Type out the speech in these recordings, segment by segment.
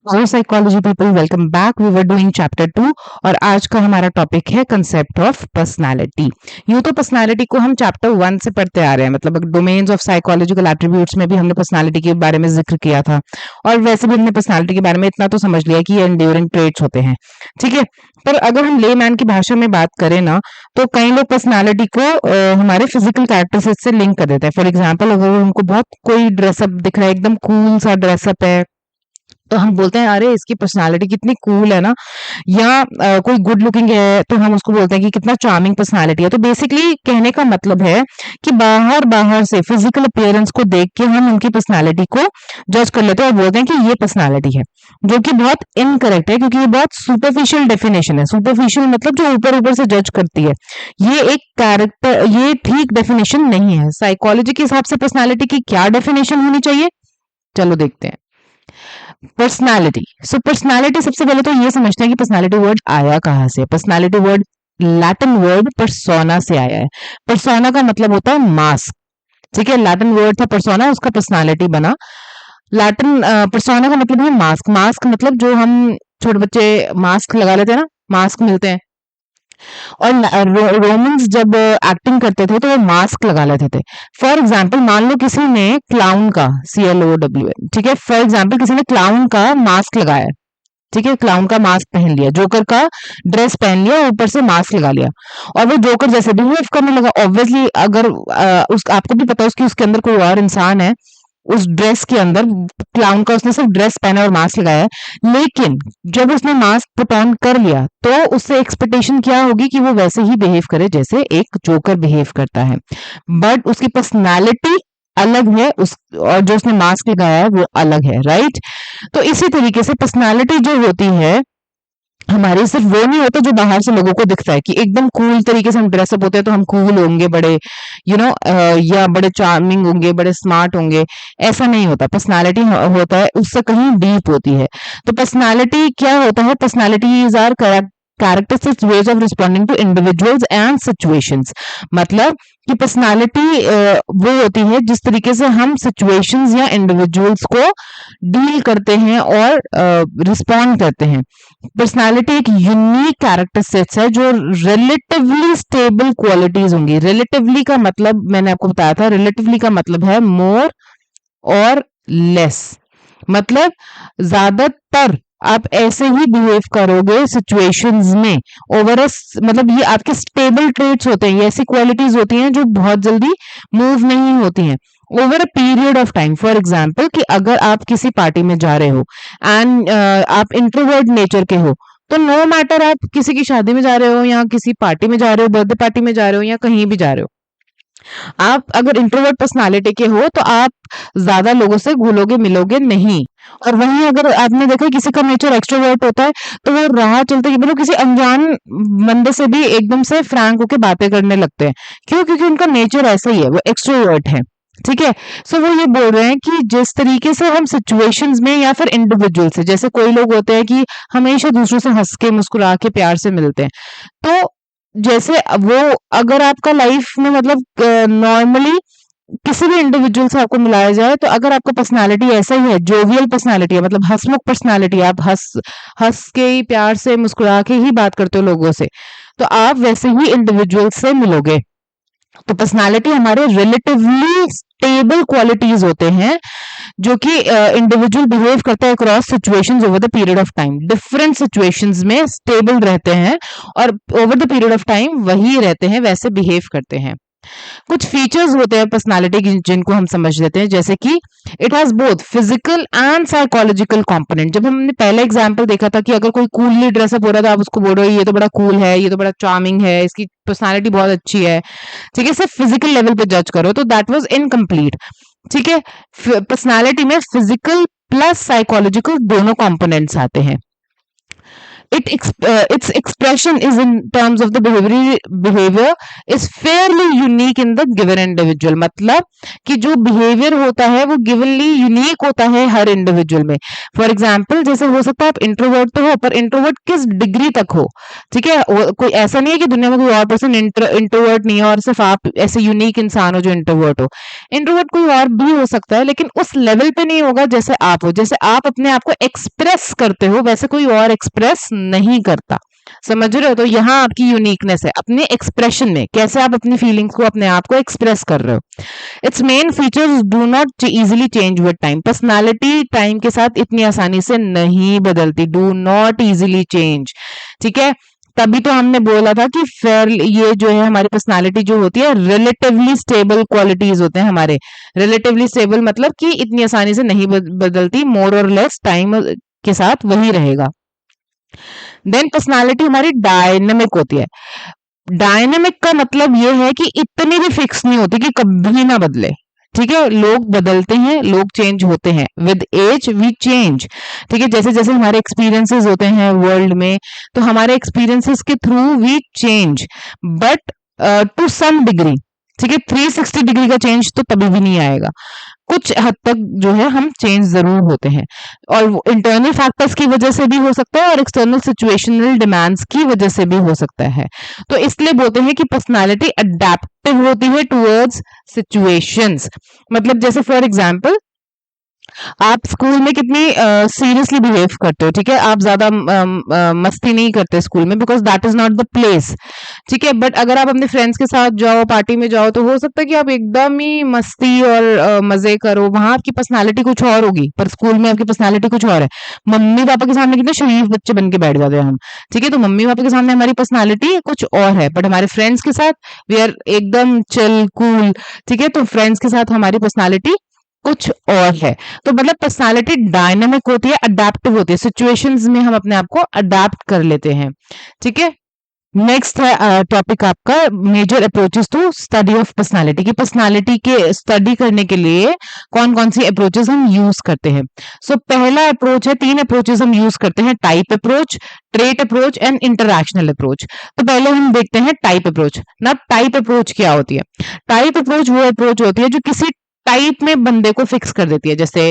Hello psychology people, welcome back. We were doing chapter 2 और आज का हमारा टॉपिक है कंसेप्ट ऑफ पर्सनालिटी। यूं तो पर्सनालिटी को हम चैप्टर 1 से पढ़ते आ रहे हैं, मतलब डोमेन्स ऑफ साइकोलॉजिकल एट्रीब्यूट्स में भी हमने पर्सनालिटी के बारे में जिक्र किया था और वैसे भी हमने पर्सनालिटी के बारे में इतना तो समझ लिया कि ये एंड्यूरिंग ट्रेट्स होते हैं, ठीक है। पर अगर हम लेमैन की भाषा में बात करें ना, तो कई लोग पर्सनालिटी को हमारे फिजिकल कैरेक्टरिस्टिक्स से लिंक कर देते हैं। फॉर एग्जाम्पल, अगर उनको बहुत कोई ड्रेसअप दिख रहा है, एकदम कूल सा ड्रेसअप है, तो हम बोलते हैं अरे इसकी पर्सनालिटी कितनी कूल है ना। या कोई गुड लुकिंग है तो हम उसको बोलते हैं कि कितना चार्मिंग पर्सनालिटी है। तो बेसिकली कहने का मतलब है कि बाहर बाहर से फिजिकल अपीयरेंस को देख के हम उनकी पर्सनालिटी को जज कर लेते हैं और बोलते हैं कि ये पर्सनालिटी है, जो कि बहुत इनकरेक्ट है, क्योंकि ये बहुत सुपरफिशियल डेफिनेशन है। सुपरफिशियल मतलब जो ऊपर ऊपर से जज करती है, ये एक कैरेक्टर, ये ठीक डेफिनेशन नहीं है। साइकोलॉजी के हिसाब से पर्सनालिटी की क्या डेफिनेशन होनी चाहिए, चलो देखते हैं। पर्सनालिटी, सो पर्सनालिटी सबसे पहले तो ये समझते हैं कि पर्सनालिटी वर्ड आया कहाँ से। Personality word Latin word persona से आया है। पर्सोना का मतलब होता है मास्क, ठीक है। लैटिन वर्ड था पर्सोना, उसका पर्सनालिटी बना। लैटिन पर्सोना का मतलब है मास्क। मास्क मतलब जो हम छोटे बच्चे मास्क लगा लेते हैं ना, मास्क मिलते हैं। और रोमन्स जब एक्टिंग करते थे तो वो मास्क लगा लेते थे। फॉर एग्जाम्पल, मान लो किसी ने क्लाउन का CLOWN, ठीक है, फॉर एग्जाम्पल किसी ने क्लाउन का मास्क लगाया, ठीक है, क्लाउन का मास्क पहन लिया, जोकर का ड्रेस पहन लिया, ऊपर से मास्क लगा लिया और वो जोकर जैसे बिहेव करने लगा। ऑब्वियसली अगर उस आपको भी पता है उसके अंदर कोई और इंसान है, उस ड्रेस के अंदर क्लाउन का उसने सिर्फ ड्रेस पहना और मास्क लगाया है, लेकिन जब उसने मास्क पुट ऑन कर लिया तो उससे एक्सपेक्टेशन क्या होगी कि वो वैसे ही बिहेव करे जैसे एक जोकर बिहेव करता है। बट उसकी पर्सनालिटी अलग है, उस और जो उसने मास्क लगाया है वो अलग है, राइट। तो इसी तरीके से पर्सनालिटी जो होती है हमारी, सिर्फ वो नहीं होता जो बाहर से लोगों को दिखता है कि एकदम कूल तरीके से हम ड्रेसअप होते हैं तो हम कूल होंगे, बड़े या बड़े चार्मिंग होंगे, बड़े स्मार्ट होंगे। ऐसा नहीं होता। पर्सनालिटी होता है उससे कहीं डीप होती है। तो पर्सनालिटी क्या होता है? Personality is our characteristics ways of responding to individuals and situations। मतलब कि पर्सनालिटी वो होती है जिस तरीके से हम सिचुएशंस या इंडिविजुअल्स को डील करते हैं और रिस्पॉन्ड करते हैं। पर्सनालिटी एक यूनिक कैरेक्टरिस्टिक्स है जो रिलेटिवली स्टेबल क्वालिटीज होंगी। रिलेटिवली का मतलब मैंने आपको बताया था, रिलेटिवली का मतलब है मोर और लेस, मतलब ज्यादातर आप ऐसे ही बिहेव करोगे सिचुएशंस में। मतलब ये आपके स्टेबल ट्रेट्स होते हैं, ये ऐसी क्वालिटीज होती हैं जो बहुत जल्दी मूव नहीं होती हैं over a period of time. For example कि अगर आप किसी पार्टी में जा रहे हो एंड आप इंट्रोवर्ट नेचर के हो, तो नो मैटर आप किसी की शादी में जा रहे हो या किसी पार्टी में जा रहे हो, बर्थडे पार्टी में जा रहे हो या कहीं भी जा रहे हो, आप अगर इंट्रोवर्ट पर्सनालिटी के हो तो आप ज्यादा लोगों से घुलोगे मिलोगे नहीं। और वहीं अगर आपने देखा किसी का नेचर एक्सट्रोवर्ट होता है तो वो राह चलते ही मतलब किसी अनजान बंदे से भी एकदम से फ्रैंक होकर बातें करने लगते हैं। क्यों? क्योंकि उनका नेचर ऐसा ही है, वो एक्सट्रोवर्ट है, ठीक है। सो वो ये बोल रहे हैं कि जिस तरीके से हम सिचुएशंस में या फिर इंडिविजुअल से, जैसे कोई लोग होते हैं कि हमेशा दूसरों से हंस के मुस्कुरा के प्यार से मिलते हैं, तो जैसे वो अगर आपका लाइफ में मतलब नॉर्मली किसी भी इंडिविजुअल से आपको मिलाया जाए, तो अगर आपका पर्सनालिटी ऐसा ही है, जोवियल पर्सनालिटी है, मतलब हंसमुख पर्सनालिटी, आप हंस हंस के ही प्यार से मुस्कुरा के ही बात करते हो लोगों से, तो आप वैसे ही इंडिविजुअल से मिलोगे। तो पर्सनालिटी हमारे रिलेटिवली स्टेबल क्वालिटीज होते हैं जो कि इंडिविजुअल बिहेव करता है across situations over the period of time. Different situations में स्टेबल रहते हैं और over the period of time वही रहते हैं, वैसे बिहेव करते हैं। कुछ फीचर्स होते हैं पर्सनालिटी की जिनको हम समझ लेते हैं, जैसे कि it has both physical and psychological component. जब हमने पहला एग्जांपल देखा था कि अगर कोई कूलली ड्रेसअप हो रहा था, आप उसको बोल रहे हो ये तो बड़ा कूल है, ये तो बड़ा चार्मिंग है, इसकी पर्सनालिटी बहुत अच्छी है, ठीक है, सिर्फ फिजिकल लेवल पे जज करो, तो दैट वाज इनकम्प्लीट, ठीक है। पर्सनालिटी में फिजिकल प्लस साइकोलॉजिकल दोनों कंपोनेंट्स आते हैं। its expression is in terms of the behavior is fairly unique in the given individual. मतलब कि जो बिहेवियर होता है वो गिवनली यूनिक होता है हर इंडिविजुअल में. फॉर एग्जाम्पल जैसे हो सकता है आप इंट्रोवर्ट तो हो, पर इंट्रोवर्ट किस डिग्री तक हो. ठीक है, कोई ऐसा नहीं है कि दुनिया में कोई और पर्सन इंट्रोवर्ट नहीं है और सिर्फ आप ऐसे यूनिक इंसान हो जो इंट्रोवर्ट हो. इंट्रोवर्ट कोई और भी हो सकता है, लेकिन उस लेवल पे नहीं होगा जैसे आप हो. जैसे आप अपने आप को एक्सप्रेस करते हो वैसे कोई और एक्सप्रेस नहीं करता. समझ रहे हो? तो यहाँ आपकी यूनिकनेस है अपने एक्सप्रेशन में, कैसे आप अपनी फीलिंग्स को, अपने आप को एक्सप्रेस कर रहे हो. It's main features do not easily change with time. Personality time के साथ इतनी आसानी से नहीं बदलती. Do not easily change. ठीक है, तभी तो हमने बोला था कि फेयर, ये जो है हमारी पर्सनालिटी जो होती है रिलेटिवली स्टेबल क्वालिटीज होते हैं हमारे. रिलेटिवली स्टेबल मतलब कि इतनी आसानी से नहीं बदलती, मोर और लेस टाइम के साथ वही रहेगा. देन पर्सनालिटी हमारी डायनेमिक होती है. डायनेमिक का मतलब ये है कि इतनी भी फिक्स नहीं होती कि कभी ना बदले. ठीक है, लोग बदलते हैं, लोग चेंज होते हैं. With age we change. ठीक है, जैसे जैसे हमारे एक्सपीरियंसेस होते हैं वर्ल्ड में, तो हमारे एक्सपीरियंसेस के through we change, but to some degree. ठीक है, 360 डिग्री का चेंज तो कभी भी नहीं आएगा. कुछ हद तक जो है हम चेंज जरूर होते हैं, और इंटरनल फैक्टर्स की वजह से भी हो सकता है और एक्सटर्नल सिचुएशनल डिमांड्स की वजह से भी हो सकता है. तो इसलिए बोलते हैं कि पर्सनालिटी अडेप्टिव होती है टुवर्ड्स सिचुएशंस. मतलब जैसे फॉर एग्जांपल आप स्कूल में कितनी सीरियसली बिहेव करते हो. ठीक है, आप ज्यादा मस्ती नहीं करते स्कूल में because that is not the place. ठीक है, बट अगर आप अपने फ्रेंड्स के साथ जाओ, पार्टी में जाओ, तो हो सकता है कि आप एकदम ही मस्ती और मजे करो. वहां आपकी पर्सनालिटी कुछ और होगी, पर स्कूल में आपकी पर्सनालिटी कुछ और है. मम्मी पापा के सामने कितने शरीफ बच्चे बन के बैठ जाते हैं हम. ठीक है, तो मम्मी पापा के सामने हमारी पर्सनालिटी कुछ और है, बट हमारे फ्रेंड्स के साथ वी आर एकदम चिल कूल. ठीक है, तो फ्रेंड्स के साथ हमारी पर्सनालिटी कुछ और है. तो मतलब पर्सनालिटी डायनामिक होती है, अडेप्टिव होती है. सिचुएशंस में हम अपने आप को अडेप्ट कर लेते हैं. ठीक है, नेक्स्ट है टॉपिक आपका major approaches to study of personality. की पर्सनालिटी के स्टडी करने के लिए कौन कौन सी अप्रोचेस हम यूज करते हैं. सो पहला अप्रोच है, 3 अप्रोचेस हम यूज करते हैं: type approach, trait approach and interactional approach. तो पहले हम देखते हैं टाइप अप्रोच. ना टाइप अप्रोच क्या होती है? टाइप अप्रोच वो अप्रोच होती है जो किसी टाइप में बंदे को फिक्स कर देती है. जैसे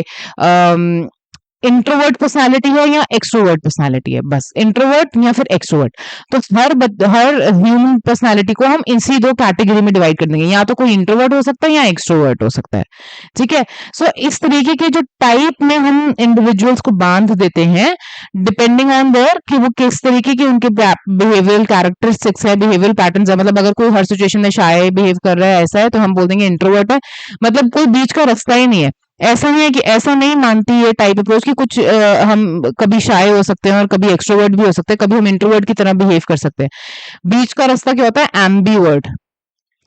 इंट्रोवर्ट पर्सनालिटी है या एक्सट्रोवर्ट पर्सनालिटी है, बस इंट्रोवर्ट या फिर एक्सट्रोवर्ट. तो हर ह्यूमन पर्सनालिटी को हम इसी 2 कैटेगरी में डिवाइड कर देंगे. या तो कोई इंट्रोवर्ट हो सकता है या एक्सट्रोवर्ट हो सकता है. ठीक है, सो इस तरीके के जो टाइप में हम इंडिविजुअल्स को बांध देते हैं डिपेंडिंग ऑन देयर कि वो किस तरीके की उनके बिहेवियरल कैरेक्टरिस्टिक्स है, बिहेवियरल पैटर्न्स है. मतलब अगर कोई हर सिचुएशन में शाय बिहेव कर रहा है, ऐसा है, तो हम बोल देंगे इंट्रोवर्ट है. मतलब कोई बीच का रास्ता ही नहीं है. ऐसा नहीं है कि, ऐसा नहीं मानती है टाइप अप्रोच की कुछ हम कभी शाय हो सकते हैं और कभी एक्सट्रोवर्ट भी हो सकते हैं, कभी हम इंट्रोवर्ट की तरह बिहेव कर सकते हैं. बीच का रास्ता क्या होता है? एम्बीवर्ट.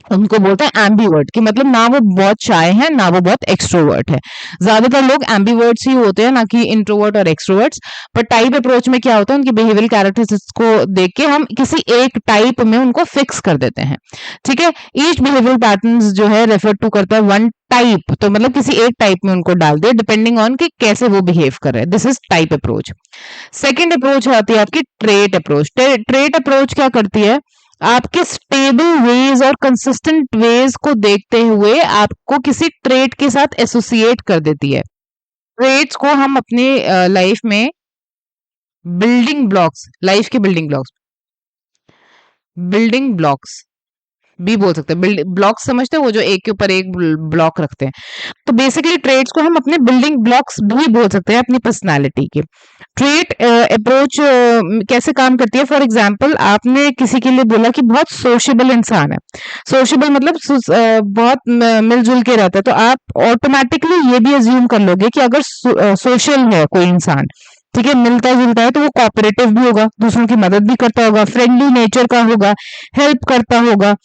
उनको बोलते हैं एम्बीवर्ट, कि मतलब ना वो बहुत शाय है ना वो बहुत एक्सट्रोवर्ट है. ज्यादातर लोग एम्बीवर्ट्स ही होते हैं, ना कि इंट्रोवर्ट और एक्सट्रोवर्ट्स. पर टाइप अप्रोच में क्या होता है, उनकी बिहेवियरल कैरेक्टरिस्टिक्स को देख के हम किसी एक टाइप में उनको फिक्स कर देते हैं. ठीक है, ईच बिहेवियरल पैटर्न्स जो है रेफर टू करता है वन टाइप. तो मतलब किसी एक टाइप में उनको डाल दिया डिपेंडिंग ऑन कि कैसे वो बिहेव कर रहे हैं. This is type approach. Second approach आती है आपकी ट्रेट अप्रोच. ट्रेट अप्रोच क्या करती है? आपके स्टेबल वेज और कंसिस्टेंट वेज को देखते हुए आपको किसी ट्रेट के साथ एसोसिएट कर देती है. ट्रेट्स को हम अपने लाइफ में बिल्डिंग ब्लॉक्स, लाइफ के बिल्डिंग ब्लॉक्स भी बोल सकते हैं. ब्लॉक्स समझते हैं, वो जो एक के ऊपर एक ब्लॉक रखते हैं. तो बेसिकली ट्रेट्स को हम अपने बिल्डिंग ब्लॉक्स भी बोल सकते हैं अपनी पर्सनालिटी के. ट्रेट अप्रोच कैसे काम करती है? फॉर एग्जांपल आपने किसी के लिए बोला कि बहुत सोशेबल इंसान है. सोशेबल मतलब बहुत मिलजुल के रहता है, तो आप ऑटोमेटिकली ये भी अज्यूम कर लोगे कि अगर सोशल है कोई इंसान, ठीक है, मिलता जुलता है, तो वो कोऑपरेटिव भी होगा, दूसरों की मदद भी करता होगा, फ्रेंडली नेचर का होगा, हेल्प करता होगा,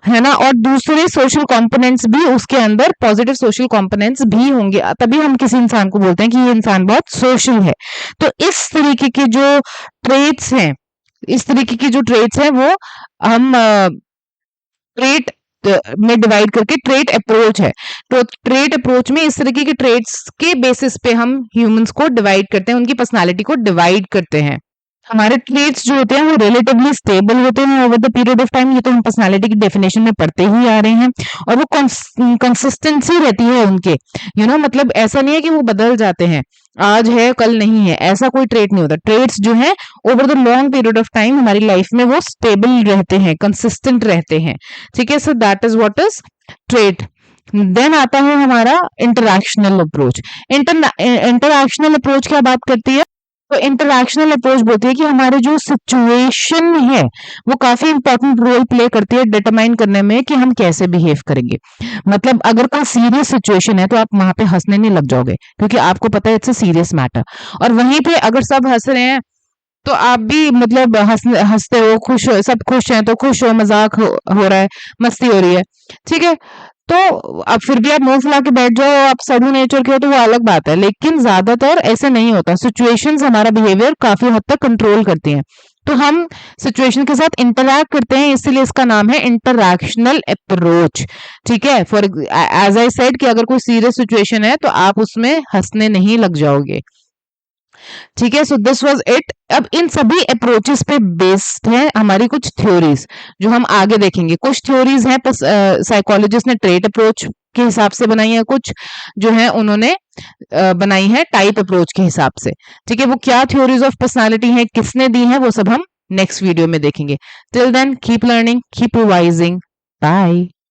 है ना. और दूसरे सोशल कंपोनेंट्स भी उसके अंदर, पॉजिटिव सोशल कंपोनेंट्स भी होंगे, तभी हम किसी इंसान को बोलते हैं कि ये इंसान बहुत सोशल है. तो इस तरीके के जो ट्रेट्स हैं वो हम ट्रेट में डिवाइड करके ट्रेट अप्रोच है. तो ट्रेट अप्रोच में इस तरीके के ट्रेट्स के बेसिस पे हम ह्यूमंस को डिवाइड करते हैं, उनकी पर्सनालिटी को डिवाइड करते हैं. हमारे ट्रेट्स जो होते हैं वो रिलेटिवली स्टेबल होते हैं over the period of time. ये तो हम पर्सनालिटी की डेफिनेशन में पढ़ते ही आ रहे हैं। और वो कंसिस्टेंसी रहती है उनके, मतलब ऐसा नहीं है कि वो बदल जाते हैं, आज है कल नहीं है, ऐसा कोई ट्रेट नहीं होता। ट्रेट्स जो है over the long period of time हमारी लाइफ में वो स्टेबल रहते हैं, कंसिस्टेंट रहते हैं। ठीक है, so that is what is trait. Then आता है हमारा इंटरैक्शनल अप्रोच। इंटरैक्शनल अप्रोच क्या बात करती है? तो इंटरैक्शनल अप्रोच बोलती है कि हमारे जो सिचुएशन है वो काफी इंपॉर्टेंट रोल प्ले करती है डिटरमाइन करने में कि हम कैसे बिहेव करेंगे। मतलब अगर कोई सीरियस सिचुएशन है तो आप वहां पे हंसने नहीं लग जाओगे, क्योंकि आपको पता है इट्स अ सीरियस मैटर। और वहीं पे अगर सब हंस रहे हैं तो आप भी मतलब हंसते हो, खुश हो, सब खुश हैं तो खुश हो, मजाक हो रहा है, मस्ती हो रही है। ठीक है, तो अब फिर भी आप मुंह फुला के बैठ जाओ, आप सडू नेचर के हो तो वो अलग बात है, लेकिन ज्यादातर ऐसे नहीं होता। सिचुएशंस हमारा बिहेवियर काफी हद तक कंट्रोल करती हैं, तो हम सिचुएशन के साथ इंटरैक्ट करते हैं, इसीलिए इसका नाम है इंटरैक्शनल अप्रोच। ठीक है, फॉर एज आई सेड कि अगर कोई सीरियस सिचुएशन है तो आप उसमें हंसने नहीं लग जाओगे। ठीक है, सो दिस वाज इट। अब इन सभी अप्रोचेस पे बेस्ड है हमारी कुछ थ्योरीज जो हम आगे देखेंगे। कुछ थ्योरीज हैं साइकोलॉजिस्ट ने ट्रेट अप्रोच के हिसाब से बनाई है, कुछ जो है उन्होंने बनाई है टाइप अप्रोच के हिसाब से। ठीक है, वो क्या थ्योरीज ऑफ पर्सनालिटी है, किसने दी है, वो सब हम नेक्स्ट वीडियो में देखेंगे। Till then keep learning, keep revising, bye.